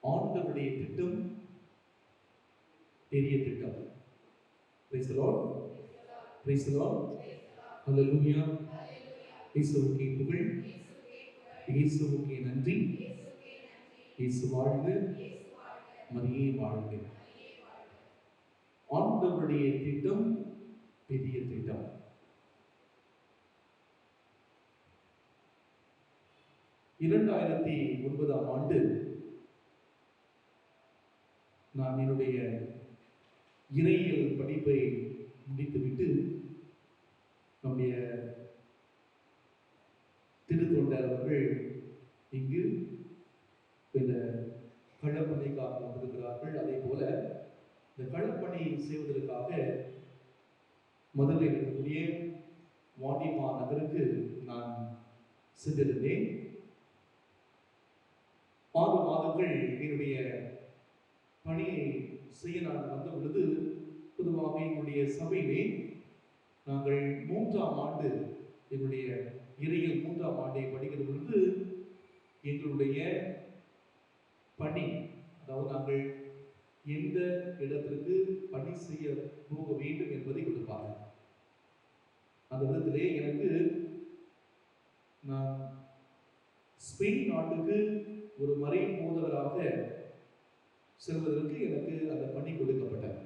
ஆண்டவருடைய திட்டம் பெரிய திட்டம். Praise the Lord. Praise the Lord. Hallelujah. இயேசுவுக்கே புகழ், இயேசுவுக்கே நன்றி, இயேசு வாழ்க, மரியே வாழ்க. ஆண்டவருடைய திட்டம் பெரிய திட்டம். இரண்டாயிரத்தி 2009 ஆண்டு நான் என்னுடைய இறையியல் படிப்பை முடித்துவிட்டு நம்முடைய திருத்தொண்டர் அவர்கள் இங்கு இந்த களப்பணிக்காக வந்திருக்கிறார்கள். அதே போல இந்த களப்பணி செய்வதற்காக முதலில் இருக்கக்கூடிய வாடிமா நகருக்கு நான் சென்றிருந்தேன். 6 மாதங்கள் என்னுடைய பணியை செய்ய நான் வந்த பொழுது, பொதுவாக என்னுடைய சபையிலே நாங்கள் 3ஆம் ஆண்டு என்னுடைய இறையியல் 3ஆம் ஆண்டை படிக்கிற பொழுது எங்களுடைய பணி, அதாவது நாங்கள் எந்த இடத்திற்கு பணி செய்ய போக வேண்டும் என்பதை கொடுப்பார்கள். அந்த விதத்திலே எனக்கு நான் ஸ்பெயின் நாட்டுக்கு ஒரு மறை போதவராக செல்வதற்கு எனக்கு அந்த பணி கொடுக்கப்பட்டது.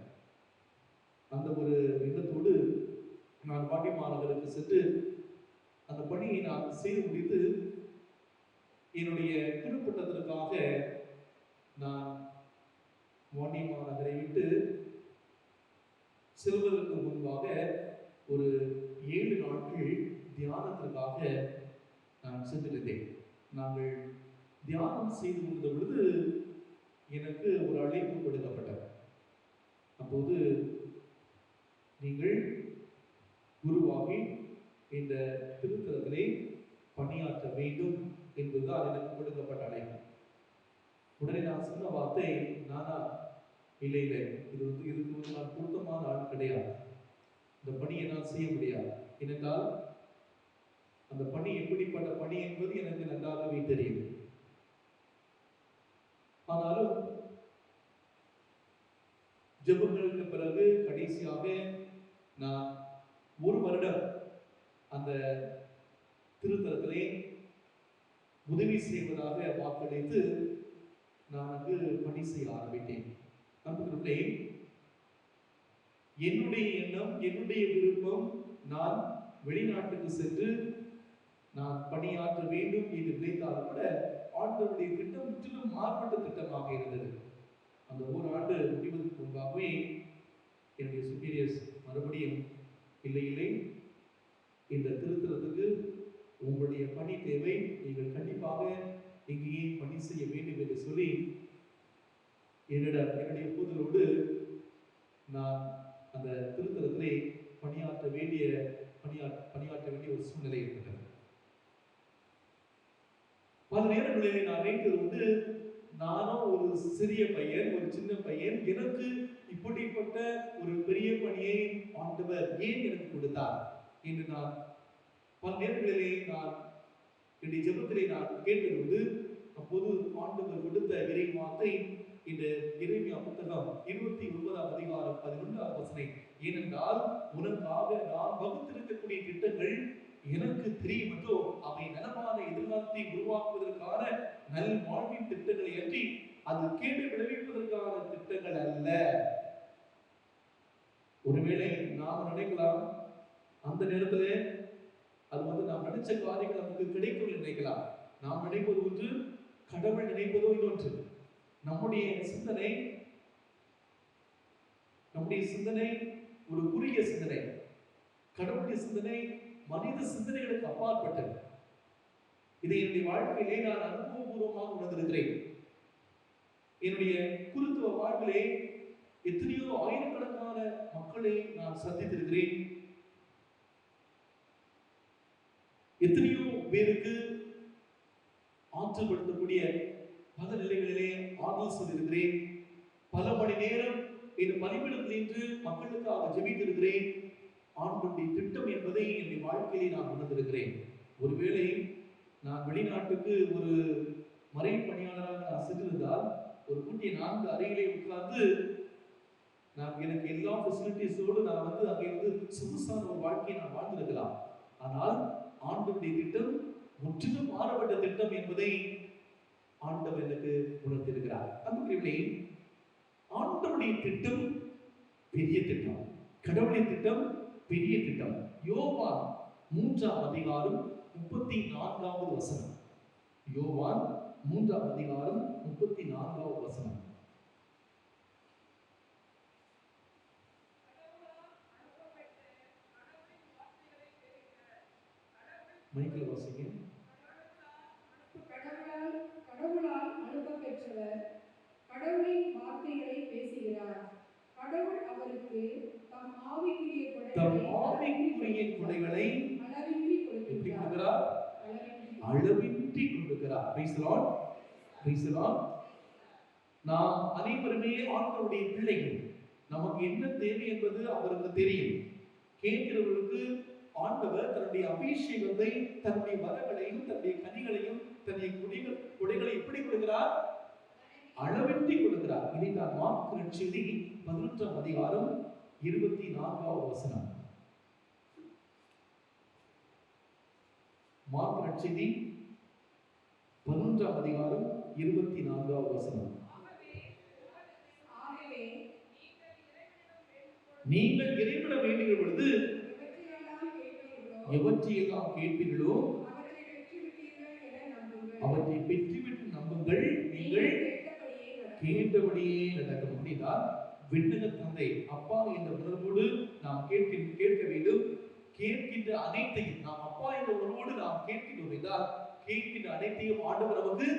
அந்த ஒரு எண்ணத்தோடு நான் பாண்டி மாநகருக்கு சென்று அந்த பணியை நான் செய்து முடித்து என்னுடைய திருப்பட்டத்திற்காக நான் வாண்டி மாநகரை விட்டு செல்வதற்கு முன்பாக ஒரு 7 நாட்கள் தியானத்திற்காக நான் சென்றிருந்தேன். நாங்கள் தியானம் செய்து முடிந்த பொழுது எனக்கு ஒரு அழைப்பு கொடுக்கப்பட்டது. அப்போது நீங்கள் குருவாகி இந்த திருத்தலத்திலே பணியாற்ற வேண்டும் என்பதுதான் எனக்கு கொடுக்கப்பட்ட அழைப்பு. உடனே நான் சொன்ன வார்த்தை, நானா இல்லை இல்லை, இதுக்கு நான் பொருத்தமான ஆள் கிடையாது, இந்த பணியை நான் செய்ய முடியாது. ஏனென்றால் அந்த பணி எப்படிப்பட்ட பணி என்பது எனக்கு நன்றாகவே தெரியும். ஆனாலும் ஜெபங்களுக்கு பிறகு கடைசியாக நான் 1 வருடம் அந்த திருத்தலத்திலே உதவி செய்வதாக வாக்களித்து நான் அங்கு பணி செய்ய ஆரம்பித்தேன். நண்பர்களே, என்னுடைய எண்ணம், என்னுடைய விருப்பம், நான் வெளிநாட்டுக்கு சென்று நான் பணியாற்ற வேண்டும் என்று நினைத்தாலும் கூட ஆண்டவருடைய திட்டம் முற்றிலும் மாறுபட்ட திட்டமாக இருந்தது. அந்த 1 ஆண்டு முடிவதற்கு முன்பாகவே என்னுடைய சுப்பீரியர்ஸ் மறுபடியும் இல்லை இல்லை, இந்த திருத்தலத்துக்கு உங்களுடைய பணி தேவை, நீங்கள் கண்டிப்பாக இங்கேயே பணி செய்ய வேண்டும் என்று சொல்லி என்னுடைய ஒப்புதலோடு நான் அந்த திருத்தலத்திலே பணியாற்ற வேண்டிய ஒரு சூழ்நிலை ஏற்பட்டது. பல நேரங்களிலே நான் நினைத்தது உண்டு, நானும் ஒரு சிறிய பையன், ஒரு சின்ன பையன், எனக்கு இப்படிப்பட்ட ஒரு பெரிய பணியை ஆண்டவர் ஏன் எனக்கு கொடுத்தார் என்று நான் பல நேரங்களிலே நான் என்னுடைய ஜெபத்திலே நான் கேட்டது உண்டு. அப்போது ஆண்டவர் கொடுத்த இறை வார்த்தை இந்த எரேமியா புத்தகம் 29ஆம் அதிகாரம் 11ஆம் வசனம், ஏனென்றால் உனக்காக நான் வகுத்திருக்கக்கூடிய திட்டங்கள் எனக்கு தெரியும் என்றோ, அவை நலமான எதிர்காலத்தை உருவாக்குவதற்கான நல் வாழ்வின் திட்டங்களை அன்றி அது கேடு விளைவிப்பதற்கான திட்டங்கள் அல்ல. ஒருவேளை நாம் நினைக்கலாம், அந்த நேரத்திலே அது நாம் நினைச்ச காரியங்கள் நமக்கு கிடைக்கும் நினைக்கலாம். நாம் நினைப்பது ஒன்று, கடவுள் நினைப்பதோ இன்னொன்று. நம்முடைய சிந்தனை ஒரு குறுகிய சிந்தனை, கடவுளுடைய சிந்தனை மனித சிந்தனைகளுக்கு அப்பாற்பட்டது. இதை என்னுடைய வாழ்க்கையிலே நான் அனுபவபூர்வமாக உணர்ந்திருக்கிறேன். என்னுடைய குருத்துவ வாழ்விலே எத்தனையோ ஆயிரக்கணக்கான மக்களை நான் சந்தித்திருக்கிறேன். எத்தனையோ பேருக்கு ஆற்றுப்படுத்தக்கூடிய பல நிலைகளிலே ஆறுதல் சொல்லியிருக்கிறேன். பல மணி நேரம் இந்த பணிபிடத்தில் நின்று மக்களுக்காக ஜெபித்திருக்கிறேன். ஆண்டவருடைய திட்டம் என்பதை என்னுடைய வாழ்க்கையிலே நான் உணர்ந்திருக்கிறேன். ஒருவேளை நான் வெளிநாட்டுக்கு ஒரு மறை பணியாளராக நான் சென்றிருந்தால் ஒரு குட்டி 4 அறையிலே உட்கார்ந்து எனக்கு எல்லா ஃபெசிலிட்டிஸோடு நான் அங்கே சொகுசான ஒரு வாழ்க்கையை நான் வாழ்ந்திருக்கலாம். ஆனால் ஆண்டவருடைய திட்டம் முற்றிலும் மாறுபட்ட திட்டம் என்பதை ஆண்டவர் எனக்கு உணர்த்திருக்கிறார். அன்புக்குரியவர்களே, ஆண்டவருடைய திட்டம் பெரிய திட்டம், கடவுளின் திட்டம் பெரிய திட்டம். யோவான் 3ஆம் அதிகாரம் 34வது வசனம். யோவான் 3ஆம் அதிகாரம் 34வது வசனம். மைக்கில் வாசிங்க. கடவுளால் அனுப்ப பெற்றவர் கடவுளின் வார்த்தைகளை பேசுகிறார். கடவுள் அவருக்கு தம் ஆவிக்குரிய கொடைகளை அளவின்றி கொடுக்கிறார். அளவின்றி கொடுக்கிறார். Price the Lord, praise the Lord. நாம் அனைவருமே ஆண்டவருடைய பிள்ளைகள். நமக்கு என்ன தேவை என்பது அவருக்கு தெரியும். கேட்கிறவர்களுக்கு ஆண்டவர் தன்னுடைய அபிஷேகத்தை, தன்னுடைய வரங்களையும், தன்னுடைய கனிகளையும், தன்னுடைய கொடைகளை எப்படி கொடுக்கிறார்? அளவின்றி கொடுக்கிறார். இதைத்தான் மார்க் நற்செய்தி 11ஆம் அதிகாரம் 24வது வசனம். மார்க் நற்செய்தி 11ஆம் அதிகாரம் 24வது வசனம். நீங்கள் இறைவனிடம் வேண்டுகிற பொழுது எவற்றையெல்லாம் கேட்பீர்களோ அவற்றை பெற்றுவிட்டு நம்புங்கள், நீங்கள் கேட்டபடியே நடக்கும். அப்படின்னா விண்ணக தந்தை அப்பா என்ற உணர்வோடு நாம் கேட்க வேண்டும். கேட்கின்ற அனைத்தையும் நாம் அப்பா என்ற உணர்வோடு நாம் கேட்கிறோம் என்றால் கேட்கின்ற அனைத்தையும் ஆண்டவர் நமக்கு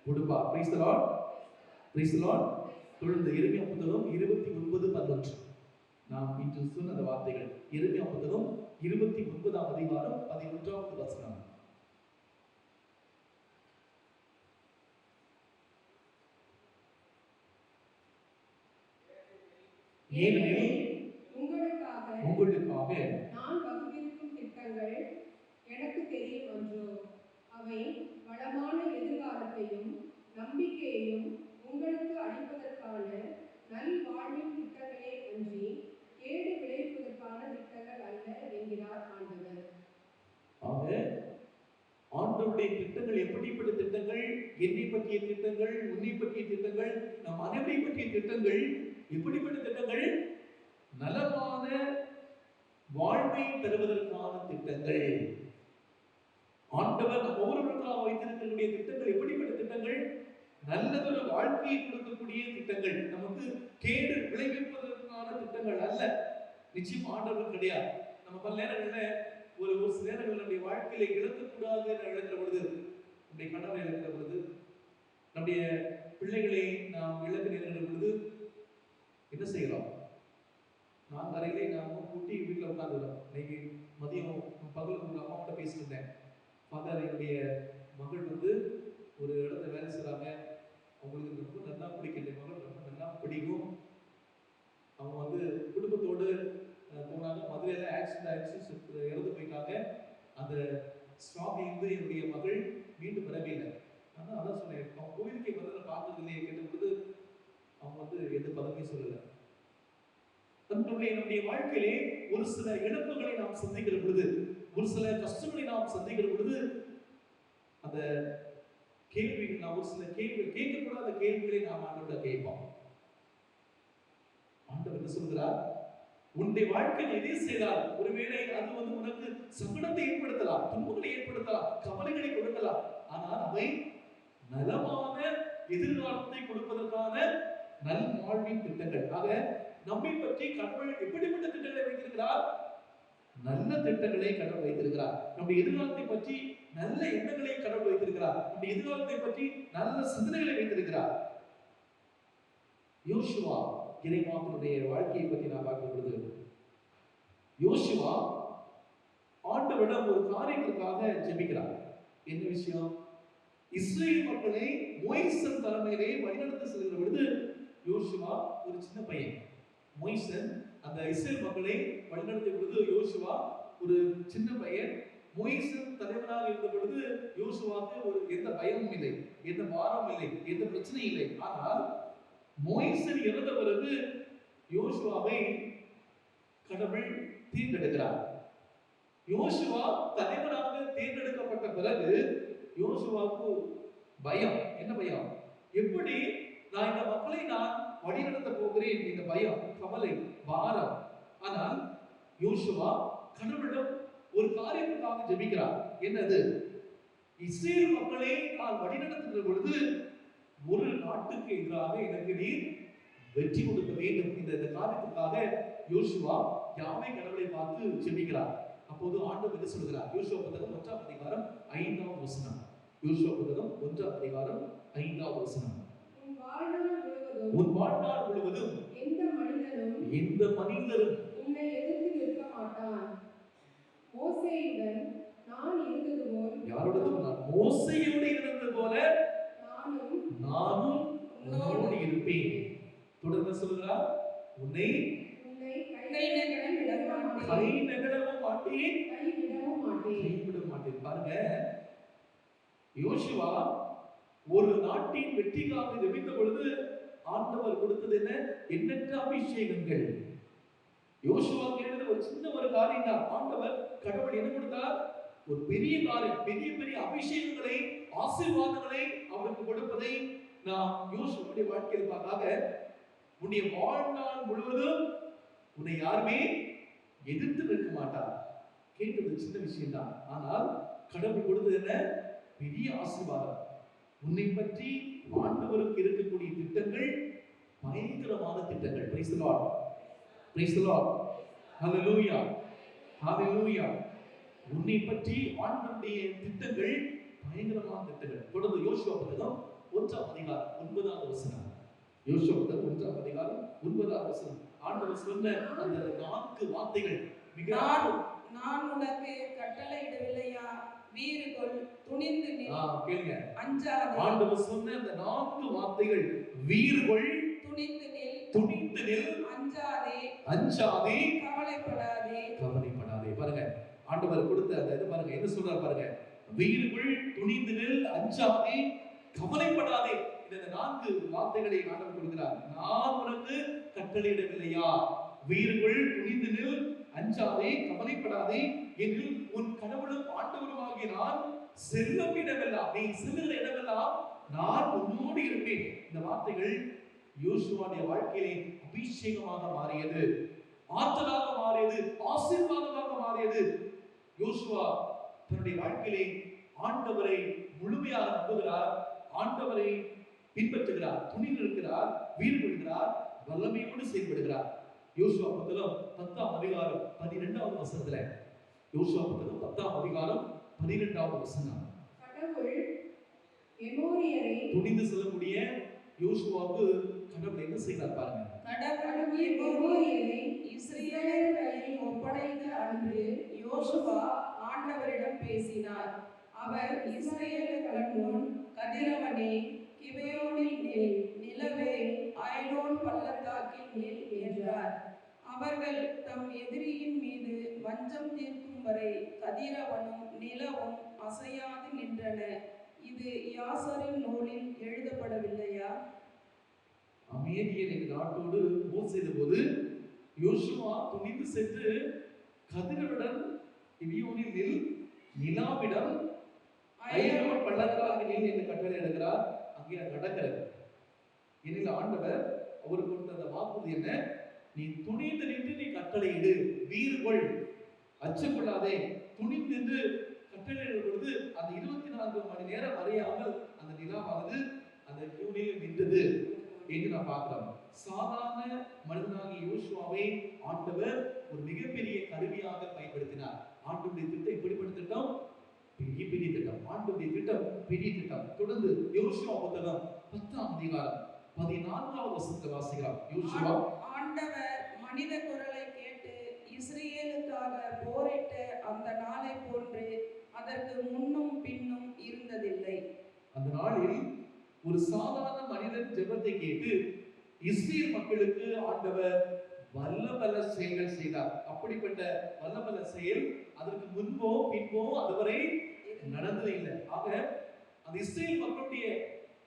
கொடுப்பார். Price the Lord, praise the Lord. தொடர்ந்து எரேமியா புத்தகம் 29:11. நாம் இன்று சொன்ன அந்த வார்த்தைகள் எரேமியா புத்தகம் 29ஆம் அதிகாரம் 11வது வசனம். ஏனெனில் உங்களுக்காக நான் வகுத்திருக்கும் திட்டங்கள் எனக்கு தெரியும் அன்றோ. அவை வளமான எதிர்காலத்தையும் நம்பிக்கையையும் உங்களுக்கு அளிப்பதற்கான நல் வாழ்வின் திட்டங்களே அன்றி கேடு விளைவிப்பதற்கான திட்டங்கள் அல்ல என்கிறார் ஆண்டவர். ஆக ஆண்டவருடைய திட்டங்கள் எப்படிப்பட்ட திட்டங்கள்? என்னை பற்றிய திட்டங்கள், உன்னை பற்றிய திட்டங்கள், நம் அனைவரை பற்றிய திட்டங்கள் எப்படிப்பட்ட திட்டங்கள்? நலமான வாழ்வை தருவதற்கான திட்டங்கள். ஆண்டவர் நம் ஒவ்வொருவருக்காக வைத்திருக்கக்கூடிய திட்டங்கள் எப்படிப்பட்ட திட்டங்கள்? நல்லதொரு வாழ்க்கையை கொடுக்கக்கூடிய திட்டங்கள், நமக்கு கேடு விளைவிப்பதற்கான திட்டங்கள் அல்ல. நிச்சயம் ஆண்டவர் கிடையாது. நம்ம பல நேரங்கள்ல ஒரு சில நேரங்கள் நம்முடைய வாழ்க்கையில இழக்கக்கூடாது இழக்கிற பொழுது, நம்முடைய கணவரை இழக்கிற பொழுது, நம்முடைய பிள்ளைகளை நாம் இழக்க நேரிடுற பொழுது என்ன செய்யறோம்? நான் அறையிலே நாம கூட்டி வீட்டில் உட்காந்துக்கிறோம். இன்னைக்கு மதியம் பகல் உங்க அம்மா கிட்ட பேசிட்டு இருந்தேன். ஃபாதர், என்னுடைய மகள் ஒரு இடத்துல வேலை செய்றாங்க. அவங்களுக்கு ரொம்ப நல்லா பிடிக்கும். மகள் ரொம்ப நல்லா பிடிக்கும். அவங்க குடும்பத்தோடு போனாங்க. மதுரையில ஆக்சிடென்ட் ஆயிடுச்சு, இறந்து போயிட்டாங்க. அந்த ஸ்டாக்லேருந்து என்னுடைய மகள் மீண்டும் வரவே இல்லை. ஆனால் அதான் சொன்னேன், அவங்க கோயிலுக்கே வரல, பார்த்தது இல்லையே கேட்ட பொழுது அவங்க எந்த பதவியும் சொல்லலை. நம்முடைய வாழ்க்கையிலே ஒரு சில இழப்புகளை நாம் சந்திக்கிற பொழுது, ஒரு சில கஷ்டங்களை நாம் சந்திக்கிற பொழுது, அந்த கேள்விகள் நாம் ஒரு சில கேள்விகள் கேட்கக்கூடாத கேள்விகளை நாம் ஆண்டவரிடம் கேட்போம். ஆண்டவர் என்ன சொல்கிறார்? உன்னுடைய வாழ்க்கையில் எதை செய்தால் ஒருவேளை அது உனக்கு சங்கடத்தை ஏற்படுத்தலாம், துன்பங்களை ஏற்படுத்தலாம், கவலைகளை கொடுக்கலாம். ஆனால் அவை நலமான எதிர்காலத்தை கொடுப்பதற்கான நல் வாழ்வின் திட்டங்கள். ஆக நம்மை பற்றி கடவுள் எப்படிப்பட்ட திட்டங்களை வைத்திருக்கிறார்? நல்ல திட்டங்களை கடவுள் வைத்திருக்கிறார். நம்முடைய எதிர்காலத்தை பற்றி நல்ல எண்ணங்களை கடவுள் வைத்திருக்கிறார். நம்முடைய எதிர்காலத்தை பற்றி நல்ல சிந்தனைகளை வைத்திருக்கிறார். யோசுவா இறைவாக்கினுடைய வாழ்க்கையை பற்றி நான் பார்க்கும் பொழுது, யோசுவா ஆண்டவரிடம் ஒரு காரியத்திற்காக ஜெபிக்கிறார். என்ன விஷயம்? இஸ்ரேல் மக்களை மோய்சன் தலைமையிலே வழிநடத்த செல்கிற பொழுது, யோசுவா ஒரு சின்ன பையன். மோய்சன் அந்த இஸ்ரேல் மக்களை வழிநடத்திய பொழுது யோசுவா ஒரு சின்ன பையன். மோசே தலைவராக இருந்த பொழுது யோசுவாவுக்கு ஒரு எந்த பயமும் இல்லை, எந்த பாரமும் இல்லை, எந்த பிரச்சனையும் இல்லை. ஆனால் மோசே இறந்த பிறகு யோசுவாவை கடவுள் தேர்ந்தெடுக்கிறார். யோசுவா தலைவராக தேர்ந்தெடுக்கப்பட்ட பிறகு யோசுவாவுக்கு பயம். என்ன பயம்? எப்படி நான் இந்த மக்களை நான் வழிநடத்த போகிறேன்? இந்த பயம், கவலை, பாரம். ஆனால் யோசுவா கடவுளிடம் ஒரு காரியத்துக்காக ஜெபிக்கிறார். என்னது? இஸ்ரேல் மக்களை நான் வழிநடத்துகிற பொழுது ஒரு நாட்டுக்கு எதிராக எனக்கு நீர் வெற்றி கொடுக்க வேண்டும். இந்த காரியத்துக்காக யோசுவா யாவே கடவுளை பார்த்து ஜெபிக்கிறார். அப்போது ஆண்டவர் என்ன சொல்கிறார்? யோசுவா புத்தகம் 1ஆம் அதிகாரம் 5ஆம் வசனம். யோசுவா புத்தகம் 1ஆம் அதிகாரம் 5ஆம் வசனம். உன் வாழ்நாள் முழுவதும் எந்த மனிதரும் உன்னை எதிர்த்து நிற்க மாட்டான். மோசேயுடன் நான் இருந்தது போல், யாரோடதும் நான் மோசேயோடு இருந்தது போல நானும் உன்னோடு இருப்பேன். தொடர்ந்து சொல்கிறார், உன்னை கை நகரவும் மாட்டேன், கைவிட மாட்டேன். பாருங்க, யோசுவா ஒரு நாட்டின் வெற்றிக்காக ஜெபித்த பொழுது ஆண்டவர் கொடுத்தது என்ன? எண்ணற்ற அபிஷேகங்கள். யோசுவா கேட்டது ஒரு சின்ன ஒரு காரியம் தான். ஆண்டவர் கடவுள் என்ன கொடுத்தார்? ஒரு பெரிய காரியம், பெரிய பெரிய அபிஷேகங்களை, ஆசீர்வாதங்களை அவருக்கு கொடுப்பதை நாம் யோசுவாவுடைய வாழ்க்கையில் பார்க்காக, உன்னுடைய வாழ்நாள் முழுவதும் உன்னை யாருமே எதிர்த்து நிற்க மாட்டார். கேட்டது சின்ன விஷயம் தான். ஆனால் கடவுள் கொடுத்தது என்ன? பெரிய ஆசீர்வாதம். உன்னை பற்றி ஆண்டவருக்கு இருக்கக்கூடிய திட்டங்கள் பயங்கரமான திட்டங்கள். Praise the Lord, praise the Lord, ஹalleluya, ஹalleluya. உன்னை பற்றி ஆண்டவருடைய திட்டங்கள் பயங்கரமான திட்டங்கள். தொடர்ந்து யோசுவா புத்தகம் 1ஆம் அதிகாரம் 9ஆவது வசனம். யோசுவா புத்தகம் 1ஆம் அதிகாரம் 9ஆவது வசனம். ஆண்டவர் சொன்ன அந்த 4 வார்த்தைகள் மிக நான் உனக்கு கட்டளையிடவில்லையா? வீறுகொள், துணிந்து நில், கேளுங்க, அஞ்சாதே. ஆண்டவர் சொன்ன அந்த 4 வார்த்தைகள், வீறுகொள், துணிந்து நில், துணிந்து நில், அஞ்சாதே, அஞ்சாதே, கவலைப்படாதே, கவலைப்படாதே. பாருங்க, ஆண்டவர் கொடுத்த அந்த இது பாருங்க, என்ன சொல்றார் பாருங்க, வீறுகொள், துணிந்து நில், அஞ்சாதே, கவலைப்படாதே. இந்த 4 வார்த்தைகளை ஆண்டவர் கொடுக்கிறார். நான் உனக்கு கட்டளையிடவில்லையா? வீறுகொள், துணிந்து நில், அஞ்சாதே, கவலைப்படாதே என்று உன் கடவுளும் ஆண்டவருமாகிய நான் செல்லும் இடமெல்லாம், நீ செல்லுகிற இடமெல்லாம் நான் உன்னோடு இருப்பேன். இந்த வார்த்தைகள் யோசுவாவுடைய வாழ்க்கையிலே அபிஷேகமாக மாறியது, ஆற்றலாக மாறியது, ஆசீர்வாதமாக மாறியது. யோசுவா தன்னுடைய வாழ்க்கையிலே ஆண்டவரை முழுமையாக நம்புகிறார், ஆண்டவரை பின்பற்றுகிறார், துணிந்து இருக்கிறார், வீறு கொள்கிறார், வல்லமையோடு செயல்படுகிறார். யோசுவா புத்தகம் 10ஆம் அதிகாரம் 12ஆவது வசனத்துல, யோசுவா புத்தகம் 10ஆம் அதிகாரம் 12ஆவது வசனம். கடவுள் எமோரியரை துணிந்து செல்லக்கூடிய யோசுவாவுக்கு கடவுள் என்ன செய்கிறார் பாருங்க. கடவுள் எமோரியரை இஸ்ரவேல் கையில் ஒப்படைத்த அன்று யோசுவா ஆண்டவரிடம் பேசினார். அவர் இஸ்ரவேலுக்கு முன் கதிரவனே கிபெயோனில் நில், நிலவே ஐனோன் பள்ளத்தாக்கில் நில் என்றார். அவர்கள் தம் எதிரியின் மீது வஞ்சம் தீர்க்கும் வரை கதிரவனும் நிலவும் அசையாது நின்றன. இது யாசரின் நூலில் எழுதப்படவில்லையா? அமேரியரின் நாட்டோடு போர் செய்த போது யோசுவா துணிந்து சென்று கதிரவுடன் கிபியோனில் நில், நிலாவிடம் ஐனோன் பள்ளத்தாக்கில் நில் என்று கட்டளை எடுக்கிறார். அங்கே நடக்கிறது. எனில் ஆண்டவர் அவருக்கு கொடுத்த அந்த வாக்குறுதி என்ன? நீ துணிந்து நின்று நீ கட்டளையிடு, வீறுகொள், அச்சப்படாதே. துணிந்து நின்று கட்டளையிடும் பொழுது அந்த 24 மணி நேரம் அறியாமல் அந்த நிலாவானது அந்த கிபியோனில் நின்றது என்று நாம் பார்க்கிறோம். சாதாரண மனிதனாகிய யோசுவாவை ஆண்டவர் ஒரு மிகப்பெரிய கருவியாக பயன்படுத்தினார். ஆண்டவருடைய திட்டம் எப்படிப்பட்ட திட்டம்? பெரிய பெரிய திட்டம். ஆண்டவருடைய திட்டம் பெரிய திட்டம். தொடர்ந்து யோசுவா புத்தகம் 10ஆம் அதிகாரம் 14ஆவது வசனத்தை வாசிக்கிறோம். யோசுவா, ஆண்டவர் மனித குரலை கேட்டு இஸ்ரவேலுக்காக போரிட்ட அந்த நாளை போன்று அதற்கு முன்னும் பின்னும் இருந்ததில்லை. அந்த நாளில் ஒரு சாதாரண மனிதன் ஜெபத்தை கேட்டு இஸ்ரேல் மக்களுக்கு ஆண்டவர் வல்ல செயல்கள் செய்தார். அப்படிப்பட்ட வல்ல செயல் அதற்கு முன்போ பின்போ அதுவரை நடந்ததே இல்லை. ஆக அந்த இஸ்ரேல் மக்களுடைய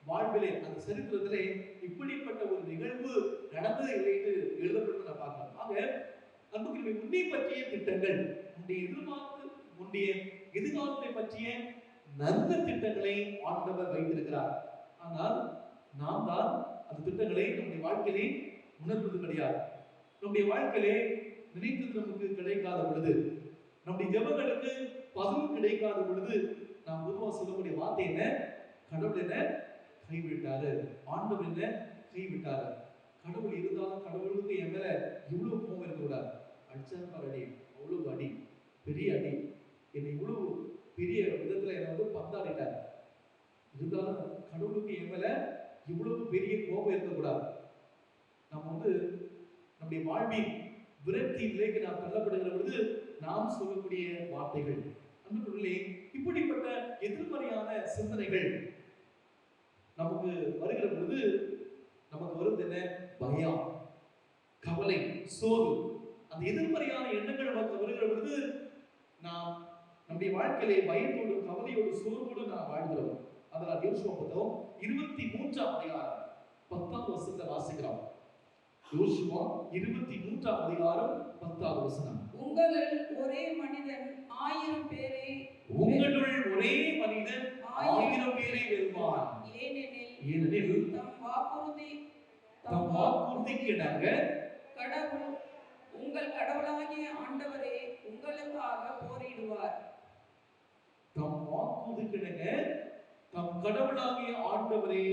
வாழ்விலே அந்த சரித்திரத்திலே இப்படிப்பட்ட ஒரு நிகழ்வு நடந்தது இல்லை என்று எழுதப்பட்டு நான் பார்க்கலாம். ஆக அன்புக்குரிய உன்னை பற்றிய திட்டங்கள், உன்னுடைய எதிர்காலத்தை பற்றிய நல்ல திட்டங்களை ஆண்டவர் வைத்திருக்கிறார். ஆனால் நாம் தான் அந்த திட்டங்களை நம்முடைய வாழ்க்கையிலே உணர்வது கிடையாது. நம்முடைய வாழ்க்கையிலே நினைத்தது நமக்கு கிடைக்காத பொழுது, நம்முடைய ஜெபங்களுக்கு பதில் கிடைக்காத பொழுது நாம் பொதுவாக சொல்லக்கூடிய வார்த்தை என்ன? கடவுள் என்ன கைவிட்டாரு, ஆண்டவர் என்ன கைவிட்டாரு. கடவுள் இருந்தாலும் கடவுளுக்கு என் மேல இவ்வளவு கோபம் இருக்கக்கூடாது. அடிச்சாரு அடி, அவ்வளவு அடி, பெரிய அடி, என்னை இவ்வளவு பெரிய விதத்துல என்னை வந்து பந்தாடிட்டார். இருந்தாலும் கடவுளுக்கு என் மேல இவ்வளவு பெரிய கோபம் இருக்கக்கூடாது. நாம் வந்து நம்முடைய வாழ்வின் விரக்தி நிலைக்கு நாம் தள்ளப்படுகிற பொழுது நாம் சொல்லக்கூடிய வார்த்தைகள், அன்புக்குள்ளே இப்படிப்பட்ட எதிர்மறையான சிந்தனைகள் நமக்கு வருகிற பொழுது நமக்கு வருவது என்ன? பயம், கவலை, சோர்வு. அந்த எதிர்மறையான எண்ணங்கள் நமக்கு வருகிற பொழுது நாம் நம்முடைய வாழ்க்கையிலே பயத்தோடு, கவலையோடு, சோர்வோடு நாம் வாழ்கிறோம். அதனால் யோசுவா புத்தகம் 23ஆம் அதிகாரம் 10ஆம் வசனத்தை வாசிக்கிறோம். யோசுவா 23ஆம் அதிகாரம் 10ஆம் வசனம். உங்களுள் ஒரே மனிதன் 1000 பேரை வெல்வான். ஏனெனில் தம் வாக்குறுதிக்கிணங்க கடவுள் உங்கள் கடவுளாகிய ஆண்டவரே உங்களுக்காக போரிடுவார். தம் வாக்குறுதிக்கிணங்க தம் கடவுளாகிய ஆண்டவரே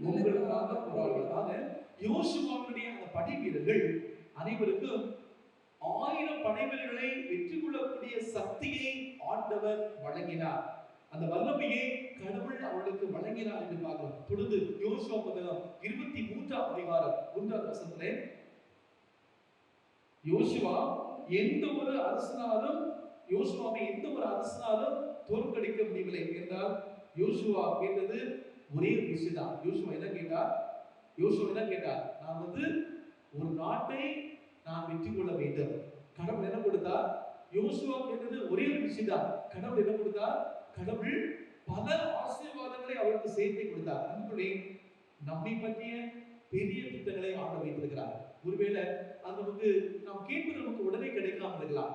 உங்களுக்காக போராடுவார். யோசுவாவுடைய அந்த படை வீரர்கள் அனைவருக்கும் 1000 படைவீரர்களை வெற்றி கொள்ளக்கூடிய சக்தியை ஆண்டவர் வழங்கினார். அந்த வல்லமையை கடவுள் அவர்களுக்கு வழங்கினார் என்று பார்க்கிறோம். தொடர்ந்து யோசுவா புத்தகம் 23ஆம் அதிகாரம் 1ஆம் வசனத்திலே, யோசுவாவை எந்த ஒரு அரசனாலும் தோற்கடிக்க முடியவில்லை என்றால் யோசுவா கேட்டது ஒரே ஒரு விஷயம் தான். யோசுவா என்ன கேட்டார்? நான் வந்து ஒரு நாட்டை நான் வெற்றி கொள்ள வேண்டும். கடவுள் என்ன கொடுத்தார்? யோசுவா கேட்டது ஒரே ஒரு விஷயம் தான். கடவுள் என்ன கொடுத்தார்? கடவுள் பல ஆசீர்வாதங்களை அவருக்கு சேர்த்து கொடுத்தார். அன்புள்ளே, நம்மை பற்றிய பெரிய திட்டங்களை ஆண்டவர் வைத்திருக்கிறார். ஒருவேளை அது நமக்கு நாம் கேட்பது நமக்கு உடனே கிடைக்காமல் இருக்கலாம்.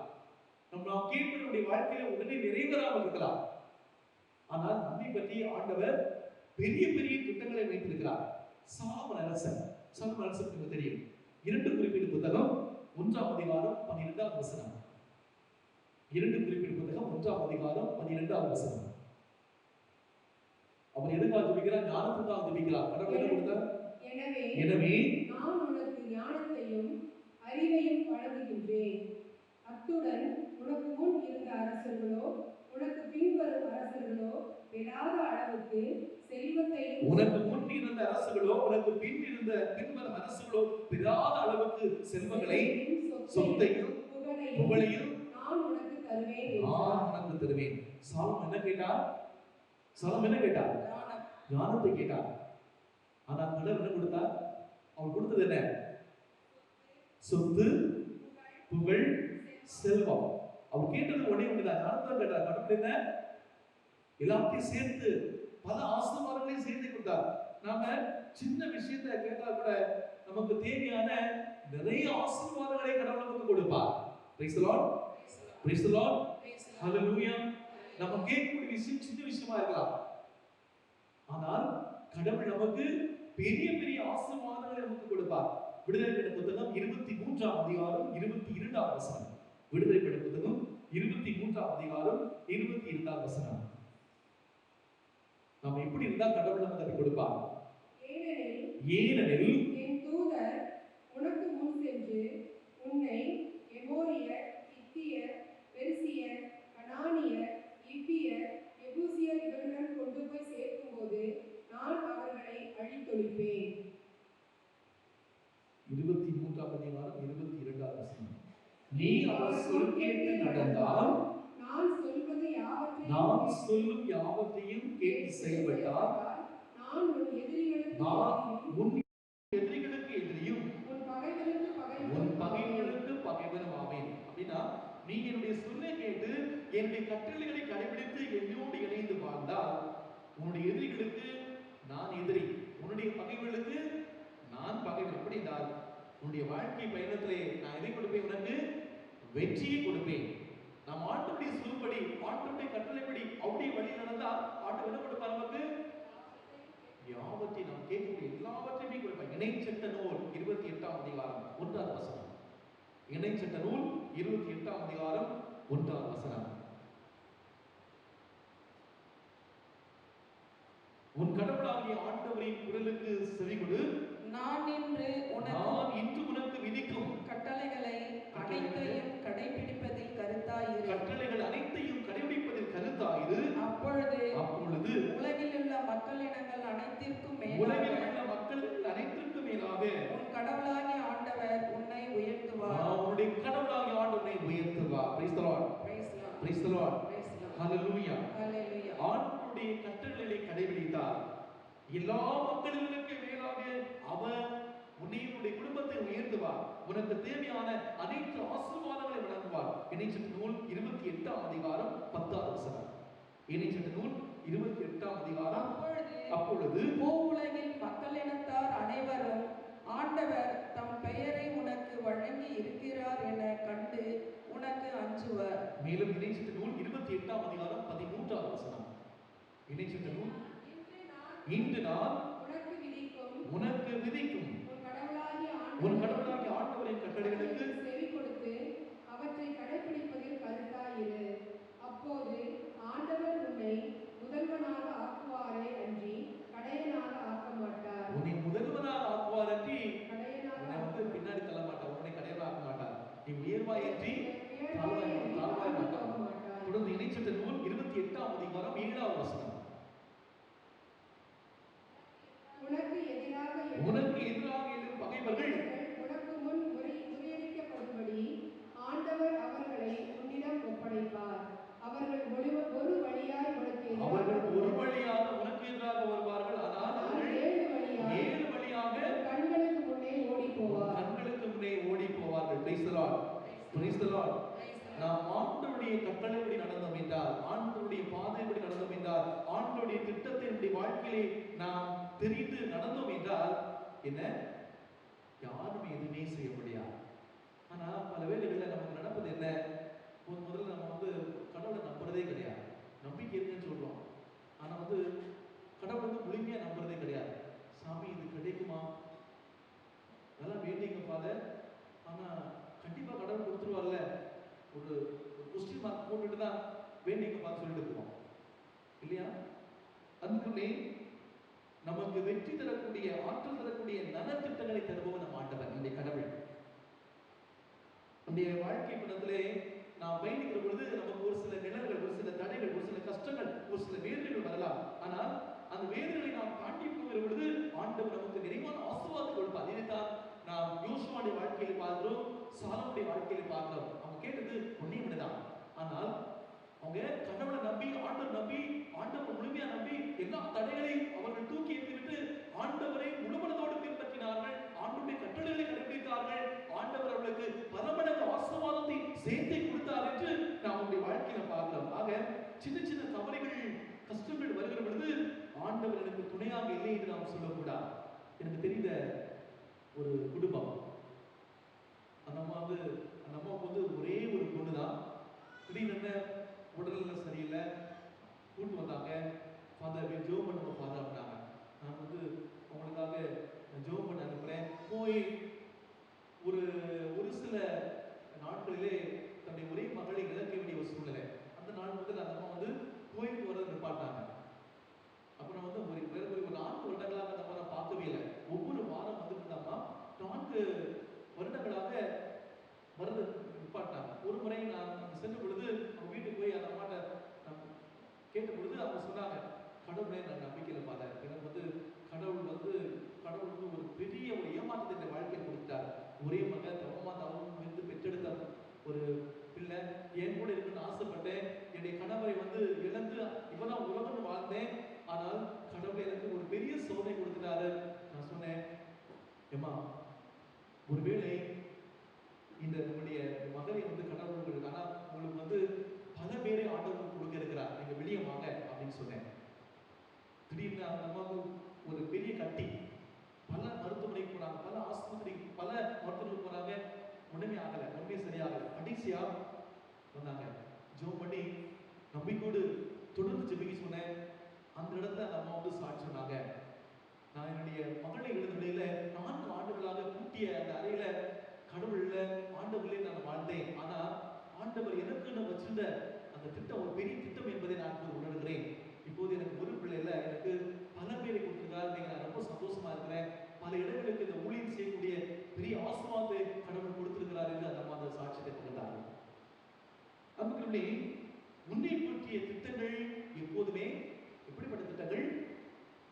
நாம் கேட்பது நம்முடைய வாழ்க்கையில உடனே நிறைவேறாமல் இருக்கலாம். ஆனால் நம்மை பற்றி ஆண்டவர் பெரிய பெரிய திட்டங்களை வைத்திருக்கிறார். சாலமோன் அரசன் தெரியும். 2 குறிப்பீடு புத்தகம் 1ஆம் அதிகாரம் 12ஆம் வசனம். 2 குறிப்பீடு புத்தகம் 1ஆம் அதிகாரம் 12ஆம் வசனம். அவர் எதுக்காக ஜெபிக்கிறார்? ஞானத்துக்காக ஜெபிக்கிறார். கடவுள் என்ன கொடுத்தார்? எனவே நான் உனக்கு ஞானத்தையும் அறிவையும் வழங்குகின்றேன். அத்துடன் உனக்கு முன் இருந்த அரசர்களோ உனக்கு பின்வரும் அரசர்களோ பெறாத அளவுக்கு செல்வத்தையும், உனக்கு முன் இருந்த அரசுகளோ உனக்கு பின்வரும் அரசுகளோ பெறாத அளவுக்கு செல்வங்களையும், சொத்தையும், புகழையும் நான் உனக்கு தருவேன். சாலமோன் என்ன கேட்டார்? ஞானத்தை கேட்டார். ஆனா கடவுள் என்ன கொடுத்தார்? அவர் கொடுத்தது என்ன? சொத்து, புகழ், செல்வம். அவர் கேட்டது ஒண்ணே ஒண்ணுதான். ஞானத்தை கேட்டார். கடவுள் என்ன? எல்லாத்தையும் சேர்த்து பல ஆசீர்வாதங்களையும் சேர்த்து கொடுத்தார். நாம சின்ன விஷயத்தை கேட்டா கூட நமக்கு தேவையான நிறைய ஆசீர்வாதங்களை கடவுள் நமக்கு கொடுப்பார். Praise the Lord. Praise the Lord. Hallelujah. நம்ம கேட்கக்கூடிய விஷயம் சின்ன விஷயமா இருக்கலாம். ஆனால் கடவுள் நமக்கு பெரிய பெரிய ஆசீர்வாதங்களை நமக்கு கொடுப்பார். விடுதலை பெற்ற புத்தகம் 23ஆம் அதிகாரம் 22ஆம் வசனம். விடுதலை பெற்ற புத்தகம் 23ஆம் அதிகாரம் 22ஆம் வசனம். நாம எப்படி இருந்தா கடவுள் நமக்கு அதை கொடுப்பார்? ஏனெனில் என் தூதர் உனக்கு முன் சென்று உன்னை எமோரியர், கித்தியர், பெரிசியர், கனானியர், இவ்வியர், எபூசியர் இவர்களுடன் கொண்டு போய் சேர்க்கும்போது நான் அவர்களை அழித்தொழிப்பேன். 23ஆம் அதிகாரம் 22ஆம் வசனம். நீ அவர் சொல் கேட்டு நடந்தால், நான் சொல்லும் யாவற்றையும் கேட்டு செயல்பட்டால், நான் உன் எதிரிகளுக்கு எதிரியும் உன் பகைவருக்கு அப்படின்னா நீ என்னுடைய சொல்லை கேட்டு என்னுடைய கட்டளைகளை கடைபிடித்து என்னோடு இணைந்து வாழ்ந்தால் உன்னுடைய எதிரிகளுக்கு நான் எதிரி, உன்னுடைய பகைவர்களுக்கு நான் பகைவன். அப்படி என்றால் உன்னுடைய வாழ்க்கை பயணத்திலே நான் எதை கொடுப்பேன்? உனக்கு வெற்றியை கொடுப்பேன். நாம் ஆண்டவருடைய சொல்படி, ஆண்டவருடைய கட்டளைப்படி அவருடைய வழி நடந்தால் ஆண்டவர் என்ன கொடுப்பார்? நமக்கு யாவற்றை நாம் கேட்கக்கூடிய எல்லாவற்றையுமே கொடுப்பார். இணைச்சட்ட நூல் 28ஆம் அதிகாரம் 1ஆம் வசனம். இணைச்சட்ட நூல் 28ஆம் அதிகாரம் 1ஆம் வசனம். உன் கடவுளாகிய ஆண்டவரின் குரலுக்கு செவிகொடு. நான் இன்று உனக்கு விதிக்கும் கட்டளைகளை அனைத்தையும் கடைபிடிப்பதில் கருத்தாயிரு. கட்டளைகள் அனைத்தையும் கடைபிடிப்பதில் கருத்தாயிரு. அப்பொழுது உலகில் உள்ள மக்களினங்கள் அனைத்திற்கும் மேலாக உன் கடவுளாகிய ஆண்டவர் உன்னை உயர்த்துவார். உன்னுடைய கடவுளாகிய ஆண்டவரை உயர்த்துவார். Praise the Lord. Praise the Lord. Hallelujah. ஆண்டவருடைய கட்டளைகளை கடைபிடித்தார் எல்லா மக்களிற்கு மேலாக அவர் உன்னுடைய குடும்பத்தை உயர்த்துவார். உனக்கு தேவையான அனைத்து ஆசீர்வாதங்களை வழங்குவார். இணைச்சட்ட நூல் 28ஆம் அதிகாரம் 10ஆம் வசனம். இணைச்சட்ட நூல் 28ஆம் அதிகாரம். அப்பொழுது பூவுலகில் மக்களினத்தார் அனைவரும் ஆண்டவர் தம் பெயரை உனக்கு வழங்கி இருக்கிறார் என கண்டு உனக்கு அஞ்சுவர். மேலும் இணைச்சட்ட நூல் 28ஆம் அதிகாரம் 13ஆம் வசனம். இணைச்சட்ட நூல் இன்று நான் உனக்கு விதிக்கும் உன் கடவுளாகிய ஆண்டவரின் கட்டளைகளுக்கு செவி கொடுத்து அவற்றை கடைபிடிப்பதில் கருத்தாயிரு. அப்போது ஆண்டவர் உன்னை முதல்வனாக ஆக்குவாரே அன்றி கடையனாக ஆக்க மாட்டார். உன்னை முதல்வனாக ஆக்குவார் அன்றி உன்னை பின்னாடி தள்ள மாட்டார். உன்னை கடையனாக ஆக்க மாட்டார். நீ உயர்வாய் அன்றி தாழ்வாய் மாட்டார். தொடர்ந்து இணைச்சட்ட நூல் 28ஆம் அதிகாரம் 7ஆம் வசனம். உனக்கு எதிராக எழும் பகைவர்கள் உனக்கு முன் முறியடிக்கப்படும்படி ஆண்டவர் அவர்களை உன்னிடம் ஒப்படைப்பார். அவர்கள் ஒரு வழியாக உனக்கு எதிராக வருவார்கள். ஆனால் 7 வழியாக கண்களுக்கு முன்னே ஓடி போவார்கள். Praise the Lord. நாம் ஆண்டவருடைய கட்டளைப்படி நடந்தோம் என்றால், ஆண்டவருடைய பாதைப்படி நடந்தோம் என்றால், ஆண்டவருடைய திட்டத்தை நம்முடைய வாழ்க்கையிலே நாம் தெரிந்து நடந்தோம் என்றால் என்ன, யாருமே எதுவுமே செய்ய முடியாது. ஆனா பல வேளைகளில் நமக்கு நடப்பது என்ன, முதல்ல நம்ம கடவுளை நம்புறதே கிடையாது. நம்பிக்கை இருக்குன்னு சொல்றோம், ஆனா கடவுள் முழுமையா நம்புறதே கிடையாது. சாமி இது கிடைக்குமா, நல்லா வேண்டிங்க ஃபாதர், ஆனா கண்டிப்பா கடவுள் கொடுத்துருவார்ல, ஒரு கொஸ்டின் மார்க் போட்டுட்டு தான் வேண்டிங்க பார்த்து சொல்லிட்டு போவோம் இல்லையா? அதுக்குள்ளே நமக்கு வெற்றி தரக்கூடிய, ஆற்றல் தரக்கூடிய நலத்திட்டங்களை தருபவன் நம் ஆண்டவர், நம்முடைய கடவுள். நம்முடைய வாழ்க்கை படத்திலே நாம் பயணிக்கிற பொழுது நமக்கு ஒரு சில நிழல்கள், ஒரு சில தடைகள், ஒரு சில கஷ்டங்கள், ஒரு சில வேதனைகள் வரலாம். ஆனால் அந்த வேதனைகளை நாம் தாண்டி போகிற பொழுது ஆண்டவர் நமக்கு நிறைவான ஆசீர்வாதத்தை கொடுப்பார். இதைத்தான் நாம் யோசுவாவுடைய வாழ்க்கையில பார்க்கிறோம், சாலோமுடைய வாழ்க்கையில பார்க்கிறோம். அவங்க கேட்டது ஒன்னே ஒண்ணுதான். ஆனால் அவங்க கடவுளை நம்பி, ஆண்டவர் முழுமையா நம்பி எல்லா தடைகளையும் அவர்கள் தூக்கி எறிந்துவிட்டு ஆண்டவரை முழுமனதோடு பின்பற்றினார்கள். ஆண்டவருடைய கட்டளைகளை கடைபிடித்தார்கள். ஆண்டவர் அவர்களுக்கு பல மடங்கு ஆசீர்வாதத்தை சேர்த்தை கொடுத்தார் என்று நாம் அவருடைய வாழ்க்கையில பார்க்கிறோம். ஆக சின்ன சின்ன தவறுகள், கஷ்டங்கள் வருகிற பொழுது ஆண்டவர் எனக்கு துணையாக இல்லை என்று நாம் சொல்லக்கூடாது. எனக்கு தெரிந்த ஒரு குடும்பம், அந்த அம்மாவுக்கு ஒரே ஒரு பொண்ணு தான். திடீர்னு உடல்ல சரியில்லை, கூட்டு வந்தாங்க. ஃபாதர் ஜோம் பண்ணுவோம் ஃபாதர் அப்படின்னாங்க. நான் அவங்களுக்காக ஜோம் பண்ண அனுப்புறேன். போய் ஒரு சில நாட்களிலே தன்னுடைய ஒரே மகளை இழக்க வேண்டிய ஒரு சூழ்நிலை. அந்த நாள் முதல் அந்த அம்மா கோயிலுக்கு வர நிப்பாட்டாங்க. அப்புறம் ஒரு 4 வருடங்களாக அந்த அம்மா நான் பார்க்கவே இல்லை. ஒவ்வொரு வாரம் வந்துட்டு அம்மா 4 வருடங்களாக வரது நிப்பாட்டாங்க. ஒரு முறை நான் சென்ற பொழுது அவங்க வீட்டுக்கு போய் அந்த அம்மாட்ட கேட்ட பொழுது அவங்க சொன்னாங்க, கடவுளே நான் நம்பிக்கையில் பார்த்தேன், எனக்கு கடவுள் ஒரு பெரிய ஒரு ஏமாற்றத்தை இந்த வாழ்க்கையை கொடுத்தார். ஒரே மகன் தவம் பெற்றெடுத்த ஒரு பிள்ளை, என் கூட இருக்குன்னு ஆசைப்பட்டேன். என்னுடைய கணவரை இழந்து இப்பதான் உலகம்னு வாழ்ந்தேன். ஆனால் கடவுள் எனக்கு ஒரு பெரிய சோதனை கொடுத்துட்டாரு. நான் சொன்னேன், ஏமா ஒருவேளை இந்த நம்முடைய மகளை கடவுள் நம்மிடத்துல அந்த அம்மா வந்து சாட்சி சொன்னாங்க. நான் என்னுடைய மகளை எழுத நிலையில 4 ஆண்டுகளாக கூட்டிய அந்த அறையில கடவுள்ல ஆண்டவர்களே நான் வாழ்ந்தேன். ஆனா ஆண்டவர் எனக்குன்னு வச்சிருந்த அந்த திட்டம் ஒரு பெரிய திட்டம் என்பதை நான் இப்போது உணர்கிறேன். இப்போது எனக்கு ஒரு பிள்ளை இல்ல, எனக்கு பல பேரை கொடுத்திருக்காரு. நான் ரொம்ப சந்தோஷமா இருக்கிறேன். பல இடங்களுக்கு இந்த ஊழியம் செய்யக்கூடிய பெரிய ஆசீர்வாதத்தை கடவுள் கொடுத்திருக்கிறார் என்று அந்த அம்மா அந்த சாட்சியத்தை பகிர்ந்தார்கள். அன்புக்குள்ளே உன்னை பற்றிய திட்டங்கள் எப்போதுமே எப்படிப்பட்ட திட்டங்கள்?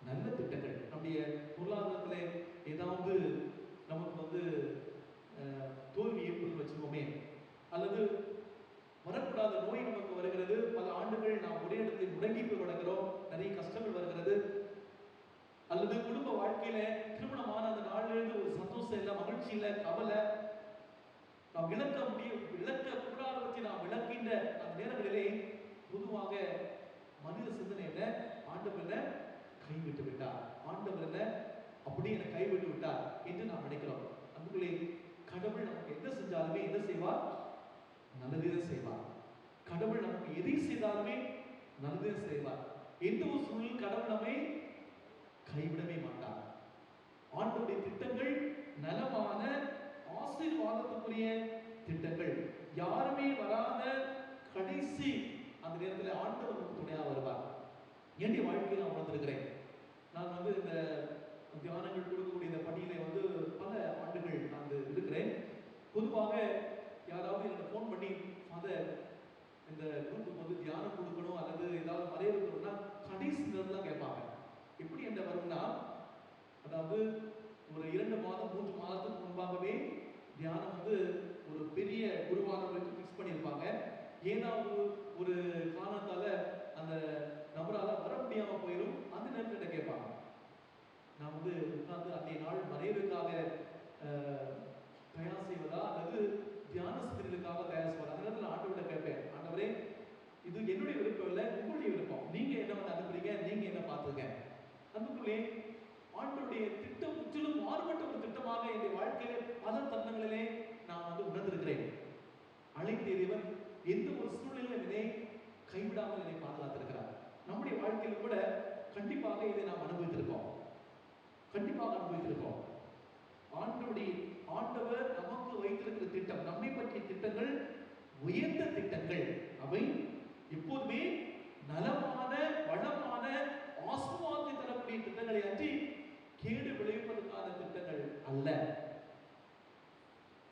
நல்ல திட்டங்கள். நம்முடைய பொருளாதாரத்துல ஏதாவது நமக்கு வந்து தோல்வி ஏற்படுன்னு வச்சுக்கோமே, அல்லது வரக்கூடாத நோய் நமக்கு வருகிறது, பல ஆண்டுகள் நாம் ஒரே இடத்தில் முடங்கி போய் வளர்க்கிறோம், நிறைய கஷ்டங்கள் வருகிறது, அல்லது குடும்ப வாழ்க்கையில திருமணமான அந்த நாளிலிருந்து ஒரு சந்தோஷம் இல்லை, மகிழ்ச்சி இல்லை, கவலை, நாம் இழக்கக்கூடாதவற்றை நாம் இழக்கின்ற அந்த நேரங்களிலே பொதுவாக மனித சிந்தனை என்ன? ஆண்டவர் என்ன கைவிட்டு விட்டார், ஆண்டவர் என்ன அப்படியே என்னை கைவிட்டு விட்டார் என்று நாம் நினைக்கிறோம். அன்புகளே, கடவுள் நமக்கு எதை செஞ்சாலுமே என்ன செய்வார்? நல்லதே செய்வார். கடவுள் நமக்கு எதை செய்தாலுமே நல்லதே செய்வார். எந்த ஒரு சூழலில் கடவுள் நம்மை கைவிடவே மாட்டார். ஆண்டவருடைய திட்டங்கள் நலமான ஆசீர்வாதத்துக்குரிய திட்டங்கள். யாருமே வராத கடைசி அந்த நேரத்தில் ஆண்டவர் நமக்கு துணையாக வருவார். என்னுடைய வாழ்க்கையை நான் உணர்ந்திருக்கிறேன். நான் வந்து இந்த தியானங்கள் கொடுக்கக்கூடிய இந்த பணியிலே வந்து பல ஆண்டுகள் நான் இருக்கிறேன். பொதுவாக யாராவது என்னோட ஃபோன் பண்ணி ஃபாதர் இந்த குரூப்புக்கு வந்து தியானம் கொடுக்கணும் அல்லது ஏதாவது மறைவுக்கணும்னா கடைசி நேரத்தில் கேட்பாங்க. எப்படி என்ன வரும்னா, அதாவது ஒரு 2 மாதம் 3 மாதத்துக்கு முன்பாகவே தியானம் வந்து ஒரு பெரிய குருவானவருக்கு ஃபிக்ஸ் பண்ணியிருப்பாங்க. ஏதாவது ஒரு காரணத்தால அந்த நபரால வர முடியாம போயிடும். அந்த நேரத்தில் கேட்பாங்க. நான் வந்து உட்கார்ந்து அன்றைய நாள் மறைவுக்காக தயார் செய்வதா அல்லது தியான சிந்தனைகளுக்காக தயார் செய்வதா? அந்த நேரத்தில் ஆண்டவர்கிட்ட கேட்பேன், ஆண்டவரே இது என்னுடைய விருப்பம் இல்லை, உங்களுடைய விருப்பம், நீங்க என்ன வந்து அனுப்புறீங்க, நீங்க என்ன பார்த்துங்க. அதுக்குள்ளே ஆண்டவருடைய திட்டம் முற்றிலும் மாறுபட்ட ஒரு திட்டமாக என்னுடைய வாழ்க்கையில பல தருணங்களிலே நான் வந்து உணர்ந்திருக்கிறேன். அழைத்த இறைவன் எந்த ஒரு சூழ்நிலையிலும் என்னை கைவிடாமல் என்னை பாதுகாத்திருக்கிறார். நம்முடைய வாழ்க்கையில கூட கண்டிப்பாக இதை நாம் அனுபவித்திருக்கோம். ஆண்டவர் நமக்கு வைத்திருக்கிற திட்டம், நம்மை பற்றிய திட்டங்கள் உயர்ந்த திட்டங்கள். அவை எப்போதுமே நலமான, வளமான, ஆசீர்வாதத்தை தரக்கூடிய திட்டங்களை அன்றி கேடு விளைவிப்பதற்கான திட்டங்கள் அல்ல.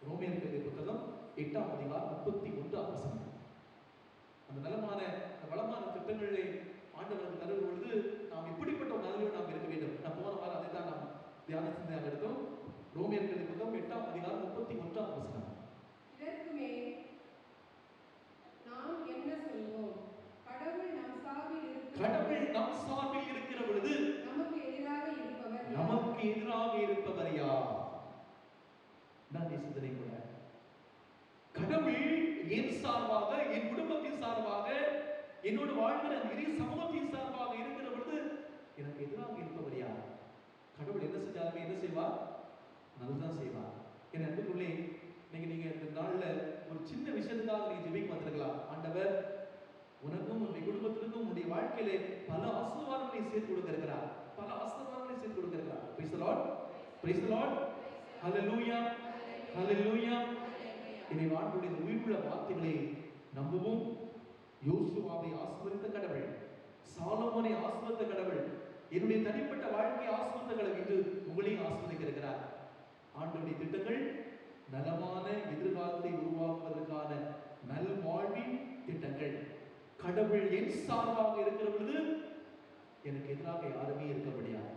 ரோமியர் புத்தகம் 8ஆம் அதிகாரம் 31ஆம் வசனம். அந்த நலமான வளமான திட்டங்களை ஆண்டவருக்கு தரும் பொழுது நாம் எப்படிப்பட்ட ஒரு நிலையில் நாம் இருக்க வேண்டும். நான் போன வாரம் அதை தான் நாம் தியான சிந்தனையாக எடுத்தோம். ரோமியர் புத்தகம் 8ஆம் அதிகாரம் 31ஆம் வசனம். இதற்குமே நாம் என்ன சொல்வோம்? கடவுள் நம் சார்பில் இருக்கிற பொழுது நமக்கு எதிராக இருப்பவர் யார்? நான் சிந்தனை கூட கடவுள் என் சார்பாக, என் குடும்பத்தின் சார்பாக, என்னோடு வாழ்கிற இறை சமூகத்தின் சார்பாக இருக்கிற பொழுது எனக்கு எதிராக இருப்பவர் யார்? கடவுள் என்ன செஞ்சாலுமே என்ன செய்வார்? நல்லதான் செய்வார். என் அன்புக்குள்ளே நீங்க இந்த நாள்ல ஒரு சின்ன விஷயத்துக்காக நீங்க ஜெபிக்க வந்திருக்கலாம். ஆண்டவர் உனக்கும் உன்னுடைய குடும்பத்திற்கும் உன்னுடைய வாழ்க்கையிலே பல ஆசீர்வாதங்களை சேர்த்து கொடுக்கிறார். பல ஆசீர்வாதங்களை சேர்த்து கொடுக்கிறார். Praise the Lord. Praise the Lord. Hallelujah. Hallelujah. இனி ஆண்டவருடைய உயிருள்ள வார்த்தைகளை நம்புவோம். யோசுவாவை ஆசீர்வதித்த கடவுள், சாலமோனை ஆசீர்வதித்த கடவுள், என்னுடைய தனிப்பட்ட வாழ்க்கையை ஆசீர்வதித்த கடவுள் என்று உங்களையும் ஆசீர்வதிக்க இருக்கிறார். ஆண்டவருடைய திட்டங்கள் நலமான எதிர்காலத்தை உருவாக்குவதற்கான நல்வாழ்வின் திட்டங்கள். கடவுள் என் சார்பாக இருக்கிற பொழுது எனக்கு எதிராக யாருமே இருக்க முடியாது.